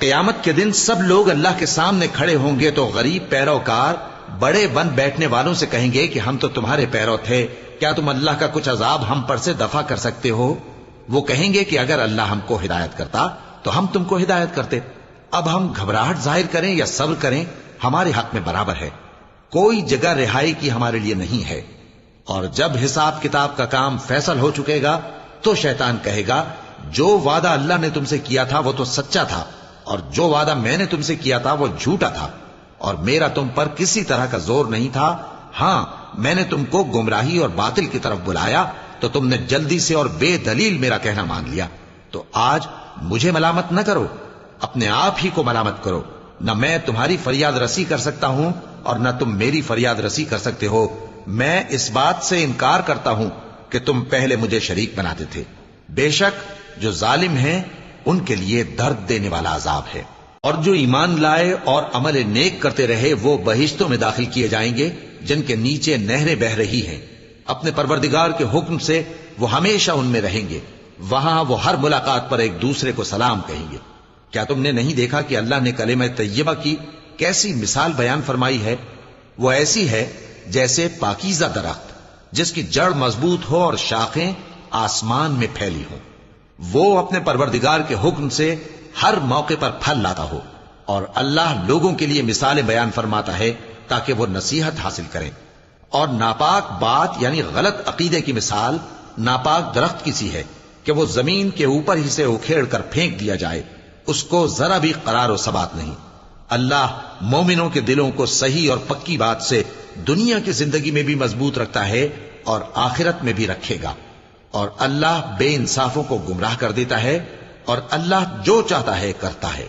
قیامت کے دن سب لوگ اللہ کے سامنے کھڑے ہوں گے تو غریب پیروکار بڑے بن بیٹھنے والوں سے کہیں گے کہ ہم تو تمہارے پیرو تھے، کیا تم اللہ کا کچھ عذاب ہم پر سے دفع کر سکتے ہو؟ وہ کہیں گے کہ اگر اللہ ہم کو ہدایت کرتا تو ہم تم کو ہدایت کرتے۔ اب ہم گھبراہٹ ظاہر کریں یا صبر کریں ہمارے حق میں برابر ہے، کوئی جگہ رہائی کی ہمارے لیے نہیں ہے۔ اور جب حساب کتاب کا کام فیصل ہو چکے گا تو شیطان کہے گا جو وعدہ اللہ نے تم سے کیا تھا وہ تو سچا تھا، اور جو وعدہ میں نے تم سے کیا تھا وہ جھوٹا تھا، اور میرا تم پر کسی طرح کا زور نہیں تھا۔ ہاں، میں نے تم کو گمراہی اور باطل کی طرف بلایا تو تم نے جلدی سے اور بے دلیل میرا کہنا مان لیا۔ تو آج مجھے ملامت نہ کرو، اپنے آپ ہی کو ملامت کرو۔ نہ میں تمہاری فریاد رسی کر سکتا ہوں اور نہ تم میری فریاد رسی کر سکتے ہو۔ میں اس بات سے انکار کرتا ہوں کہ تم پہلے مجھے شریک بناتے تھے۔ بے شک جو ظالم ہیں ان کے لیے درد دینے والا عذاب ہے۔ اور جو ایمان لائے اور عمل نیک کرتے رہے وہ بہشتوں میں داخل کیے جائیں گے جن کے نیچے نہریں بہ رہی ہیں۔ اپنے پروردگار کے حکم سے وہ ہمیشہ ان میں رہیں گے، وہاں وہ ہر ملاقات پر ایک دوسرے کو سلام کہیں گے۔ کیا تم نے نہیں دیکھا کہ اللہ نے کلمہ طیبہ کی کیسی مثال بیان فرمائی ہے؟ وہ ایسی ہے جیسے پاکیزہ درخت جس کی جڑ مضبوط ہو اور شاخیں آسمان میں پھیلی ہوں۔ وہ اپنے پروردگار کے حکم سے ہر موقع پر پھل لاتا ہو، اور اللہ لوگوں کے لیے مثالیں بیان فرماتا ہے تاکہ وہ نصیحت حاصل کریں۔ اور ناپاک بات یعنی غلط عقیدے کی مثال ناپاک درخت کی سی ہے کہ وہ زمین کے اوپر ہی سے اکھیڑ کر پھینک دیا جائے، اس کو ذرا بھی قرار و ثبات نہیں۔ اللہ مومنوں کے دلوں کو صحیح اور پکی بات سے دنیا کی زندگی میں بھی مضبوط رکھتا ہے اور آخرت میں بھی رکھے گا۔ اور اللہ بے انصافوں کو گمراہ کر دیتا ہے، اور اللہ جو چاہتا ہے کرتا ہے۔